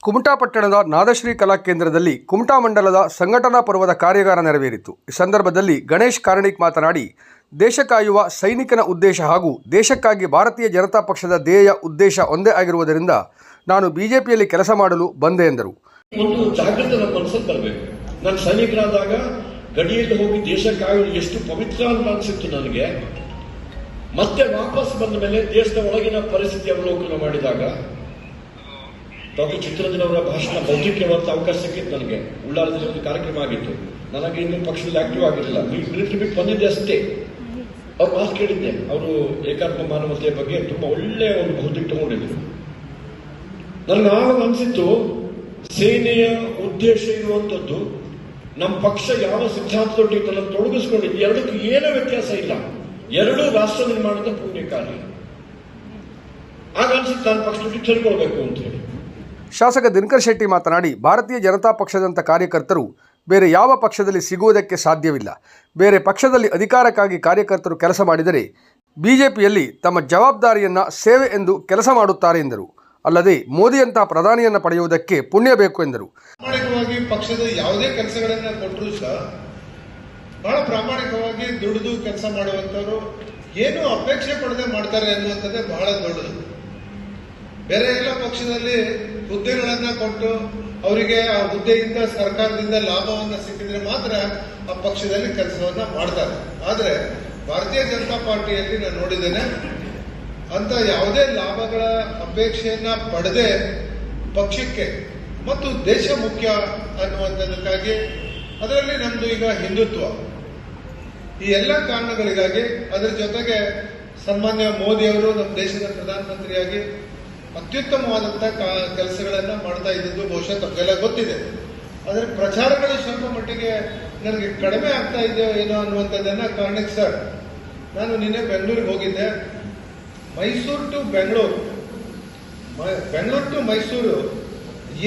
ಕುಮಟಾ ಪಟ್ಟಣದ ನಾದಶ್ರೀ ಕಲಾ ಕೇಂದ್ರದಲ್ಲಿ ಕುಮಟಾ ಮಂಡಲದ ಸಂಘಟನಾ ಪರ್ವದ ಕಾರ್ಯಾಗಾರ ನೆರವೇರಿತು. ಈ ಸಂದರ್ಭದಲ್ಲಿ ಗಣೇಶ್ ಕಾರ್ಣಿಕ್ ಮಾತನಾಡಿ, ದೇಶ ಕಾಯುವ ಸೈನಿಕನ ಉದ್ದೇಶ ಹಾಗೂ ದೇಶಕ್ಕಾಗಿ ಭಾರತೀಯ ಜನತಾ ಪಕ್ಷದ ಧ್ಯೇಯ ಉದ್ದೇಶ ಒಂದೇ ಆಗಿರುವುದರಿಂದ ನಾನು ಬಿಜೆಪಿಯಲ್ಲಿ ಕೆಲಸ ಮಾಡಲು ಬಂದೆ ಎಂದರು. ಒಂದು ಜಾಗೃತಿ ನಮ್ಮ ಮನಸ್ಸಲ್ಲಿ ಬರಬೇಕು. ನಾನು ಸೈನಿಕನಾದಾಗ ಗಡಿಯಲ್ಲಿ ಹೋಗಿ ದೇಶ ಕಾಯುವುದು ಎಷ್ಟು ಪವಿತ್ರ ಅಂತ ಅನಿಸಿತ್ತು ನನಗೆ. ಮತ್ತೆ ವಾಪಸ್ ಬಂದ ಮೇಲೆ ದೇಶದ ಒಳಗಿನ ಪರಿಸ್ಥಿತಿ ಅವಲೋಕನ ಮಾಡಿದಾಗ ಡಾಕ್ಟರ್ ಚಿತ್ರರಂಜನ್ ಅವರ ಭಾಷಣ ಬೌದ್ಧಿಕವಾದ ಅವಕಾಶ ಸಿಕ್ಕಿತ್ತು. ನನಗೆ ಉಳ್ಳಾಲದಲ್ಲಿ ಒಂದು ಕಾರ್ಯಕ್ರಮ ಆಗಿತ್ತು. ನನಗೆ ಇನ್ನೂ ಪಕ್ಷದಲ್ಲಿ ಆಕ್ಟಿವ್ ಆಗಿರಲಿಲ್ಲ, ಮಿಲಿಟರಿ ಬಿಟ್ಟು ಬಂದಿದ್ದೆ ಅಷ್ಟೇ. ಅವ್ರು ಮಾತು ಕೇಳಿದ್ದೆ. ಅವರು ಏಕಾತ್ಮ ಮಾನವತೆಯ ಬಗ್ಗೆ ತುಂಬಾ ಒಳ್ಳೆಯ ಒಂದು ಬೌದ್ಧಿಕ ತಗೊಂಡಿದ್ರು. ನನಗೆ ಆವಾಗ ಅನಿಸಿತ್ತು, ಸೇನೆಯ ಉದ್ದೇಶ ಇರುವಂತದ್ದು ನಮ್ಮ ಪಕ್ಷ ಯಾವ ಸಿದ್ಧಾಂತದೊಟ್ಟಿಗೆ ತನ್ನನ್ನು ತೊಡಗಿಸ್ಕೊಂಡಿದ್ದು, ಎರಡಕ್ಕೂ ಏನೂ ವ್ಯತ್ಯಾಸ ಇಲ್ಲ. ಎರಡೂ ರಾಷ್ಟ್ರ ನಿರ್ಮಾಣದ ಪುಣ್ಯ ಕಾರ್ಯ. ಆಗ ಅನ್ಸಿತ್ತು ನಾನು ಪಕ್ಷದೊಟ್ಟಿಗೆ ಸೇರಿಕೊಳ್ಬೇಕು ಅಂತ ಹೇಳಿ. ಶಾಸಕ ದಿನಕರ್ ಶೆಟ್ಟಿ ಮಾತನಾಡಿ, ಭಾರತೀಯ ಜನತಾ ಪಕ್ಷದಂಥ ಕಾರ್ಯಕರ್ತರು ಬೇರೆ ಯಾವ ಪಕ್ಷದಲ್ಲಿ ಸಿಗುವುದಕ್ಕೆ ಸಾಧ್ಯವಿಲ್ಲ. ಬೇರೆ ಪಕ್ಷದಲ್ಲಿ ಅಧಿಕಾರಕ್ಕಾಗಿ ಕಾರ್ಯಕರ್ತರು ಕೆಲಸ ಮಾಡಿದರೆ ಬಿಜೆಪಿಯಲ್ಲಿ ತಮ್ಮ ಜವಾಬ್ದಾರಿಯನ್ನು ಸೇವೆ ಎಂದು ಕೆಲಸ ಮಾಡುತ್ತಾರೆ ಎಂದರು. ಅಲ್ಲದೆ ಮೋದಿಯಂತಹ ಪ್ರಧಾನಿಯನ್ನು ಪಡೆಯುವುದಕ್ಕೆ ಪುಣ್ಯ ಬೇಕು ಎಂದರು. ಪ್ರಾಮಾಣಿಕವಾಗಿ ಪಕ್ಷದ ಯಾವುದೇ ಕೆಲಸಗಳನ್ನ ಕೊಟ್ಟರು ಸಹ ಬಹಳ ಪ್ರಾಮಾಣಿಕವಾಗಿ ದುಡಿದು ಕೆಲಸ ಮಾಡುವಂತವರು ಏನು ಅಪೇಕ್ಷೆ ಪಡದೆ ಮಾಡ್ತಾರೆ ಅನ್ನುವಂಥದ್ದೇ ಬಹಳ ದೊಡ್ಡದು. ಬೇರೆ ಎಲ್ಲ ಪಕ್ಷದಲ್ಲಿ ಹುದ್ದೆಗಳನ್ನ ಕೊಟ್ಟು ಅವರಿಗೆ ಆ ಹುದ್ದೆಯಿಂದ ಸರ್ಕಾರದಿಂದ ಲಾಭವನ್ನ ಸಿಕ್ಕಿದ್ರೆ ಮಾತ್ರ ಆ ಪಕ್ಷದಲ್ಲಿ ಕೆಲಸವನ್ನ ಮಾಡ್ತಾರೆ. ಆದ್ರೆ ಭಾರತೀಯ ಜನತಾ ಪಾರ್ಟಿಯಲ್ಲಿ ನಾನು ನೋಡಿದ್ದೇನೆ, ಅಂತ ಯಾವುದೇ ಲಾಭಗಳ ಅಪೇಕ್ಷೆಯನ್ನ ಪಡೆದೇ ಪಕ್ಷಕ್ಕೆ ಮತ್ತು ದೇಶ ಮುಖ್ಯ ಅನ್ನುವಂಥದ್ದಕ್ಕಾಗಿ, ಅದರಲ್ಲಿ ನಮ್ದು ಈಗ ಹಿಂದುತ್ವ, ಈ ಎಲ್ಲ ಕಾರಣಗಳಿಗಾಗಿ, ಅದರ ಜೊತೆಗೆ ಸನ್ಮಾನ್ಯ ಮೋದಿ ಅವರು ನಮ್ಮ ದೇಶದ ಪ್ರಧಾನಮಂತ್ರಿಯಾಗಿ ಅತ್ಯುತ್ತಮವಾದಂತಹ ಕೆಲಸಗಳನ್ನ ಮಾಡ್ತಾ ಇದ್ದದ್ದು ಬಹುಶಃ ತಮಗೆಲ್ಲ ಗೊತ್ತಿದೆ. ಆದರೆ ಪ್ರಚಾರಗಳು ಸ್ವಲ್ಪ ಮಟ್ಟಿಗೆ ನನಗೆ ಕಡಿಮೆ ಆಗ್ತಾ ಇದೆಯೋ ಏನೋ ಅನ್ನುವಂಥದ್ದನ್ನ ಕಾರಣಕ್ಕೆ ಸರ್, ನಾನು ನಿನ್ನೆ ಬೆಂಗಳೂರಿಗೆ ಹೋಗಿದ್ದೆ. ಮೈಸೂರು ಟು ಬೆಂಗಳೂರು, ಬೆಂಗಳೂರು ಟು ಮೈಸೂರು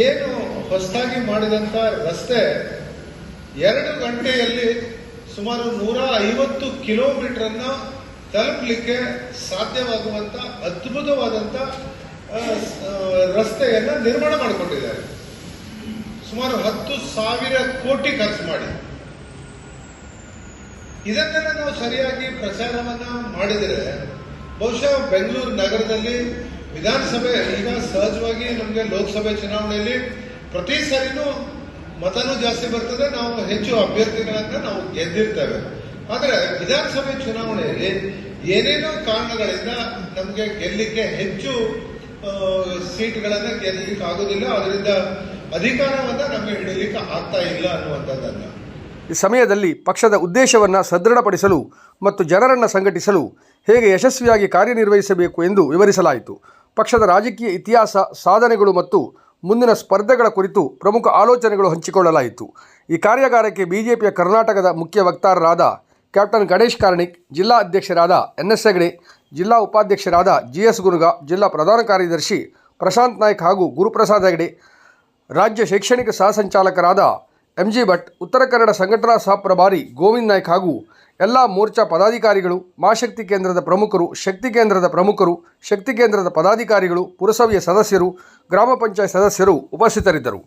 ಏನು ಹೊಸದಾಗಿ ಮಾಡಿದಂತ ರಸ್ತೆ 2 ಗಂಟೆಯಲ್ಲಿ ಸುಮಾರು 150 ಕಿಲೋಮೀಟರ್ ಅನ್ನ ತಲುಪಲಿಕ್ಕೆ ಸಾಧ್ಯವಾಗುವಂತ ಅದ್ಭುತವಾದಂತ ರಸ್ತೆಯನ್ನ ನಿರ್ಮಾಣ ಮಾಡಿಕೊಂಡಿದ್ದಾರೆ. ಸುಮಾರು 10,000 ಕೋಟಿ ಖರ್ಚು ಮಾಡಿ. ಇದನ್ನೆಲ್ಲ ನಾವು ಸರಿಯಾಗಿ ಪ್ರಚಾರವನ್ನ ಮಾಡಿದರೆ ಬಹುಶಃ ಬೆಂಗಳೂರು ನಗರದಲ್ಲಿ ವಿಧಾನಸಭೆ, ಈಗ ಸಹಜವಾಗಿ ನಮಗೆ ಲೋಕಸಭೆ ಚುನಾವಣೆಯಲ್ಲಿ ಪ್ರತಿ ಸಾರಿನೂ ಮತನೂ ಜಾಸ್ತಿ ಬರ್ತದೆ, ನಾವು ಹೆಚ್ಚು ಅಭ್ಯರ್ಥಿಗಳನ್ನ ನಾವು ಗೆದ್ದಿರ್ತೇವೆ. ಆದರೆ ವಿಧಾನಸಭೆ ಚುನಾವಣೆಯಲ್ಲಿ ಏನೇನೋ ಕಾರಣಗಳಿಂದ ನಮಗೆ ಗೆಲ್ಲಿಕ್ಕೆ ಹೆಚ್ಚು ಸೀಟ್ಗಳನ್ನ ಗೆಲ್ಲಲಿಕ್ಕೆ ಆಗೋದಿಲ್ಲ. ಅದರಿಂದ ಅಧಿಕಾರವನ್ನ ನಮಗೆ ಹಿಡಿಯಲಿಕ್ಕೆ ಆಗ್ತಾ ಇಲ್ಲ ಅನ್ನುವಂಥದ್ದನ್ನ ಈ ಸಮಯದಲ್ಲಿ ಪಕ್ಷದ ಉದ್ದೇಶವನ್ನು ಸದೃಢಪಡಿಸಲು ಮತ್ತು ಜನರನ್ನು ಸಂಘಟಿಸಲು ಹೇಗೆ ಯಶಸ್ವಿಯಾಗಿ ಕಾರ್ಯನಿರ್ವಹಿಸಬೇಕು ಎಂದು ವಿವರಿಸಲಾಯಿತು. ಪಕ್ಷದ ರಾಜಕೀಯ ಇತಿಹಾಸ, ಸಾಧನೆಗಳು ಮತ್ತು ಮುಂದಿನ ಸ್ಪರ್ಧೆಗಳ ಕುರಿತು ಪ್ರಮುಖ ಆಲೋಚನೆಗಳು ಹಂಚಿಕೊಳ್ಳಲಾಯಿತು. ಈ ಕಾರ್ಯಾಗಾರಕ್ಕೆ ಬಿಜೆಪಿಯ ಕರ್ನಾಟಕದ ಮುಖ್ಯ ವಕ್ತಾರರಾದ ಕ್ಯಾಪ್ಟನ್ ಗಣೇಶ್ ಕಾರ್ಣಿಕ್, ಜಿಲ್ಲಾ ಅಧ್ಯಕ್ಷರಾದ NS ಹೆಗಡೆ, ಜಿಲ್ಲಾ ಉಪಾಧ್ಯಕ್ಷರಾದ GS ಗುರುಗ, ಜಿಲ್ಲಾ ಪ್ರಧಾನ ಕಾರ್ಯದರ್ಶಿ ಪ್ರಶಾಂತ್ ನಾಯ್ಕ್ ಹಾಗೂ ಗುರುಪ್ರಸಾದ್ ಹೆಗಡೆ, ರಾಜ್ಯ ಶೈಕ್ಷಣಿಕ ಸಹ ಸಂಚಾಲಕರಾದ MG ಭಟ್, ಉತ್ತರ ಕನ್ನಡ ಸಂಘಟನಾ ಸಹ ಪ್ರಭಾರಿ ಗೋವಿಂದ್ ನಾಯ್ಕ್ ಹಾಗೂ ಎಲ್ಲ ಮೋರ್ಚಾ ಪದಾಧಿಕಾರಿಗಳು, ಮಾಶಕ್ತಿ ಕೇಂದ್ರದ ಪ್ರಮುಖರು, ಶಕ್ತಿ ಕೇಂದ್ರದ ಪ್ರಮುಖರು, ಶಕ್ತಿ ಕೇಂದ್ರದ ಪದಾಧಿಕಾರಿಗಳು, ಪುರಸಭೆಯ ಸದಸ್ಯರು, ಗ್ರಾಮ ಪಂಚಾಯತ್ ಸದಸ್ಯರು ಉಪಸ್ಥಿತರಿದ್ದರು.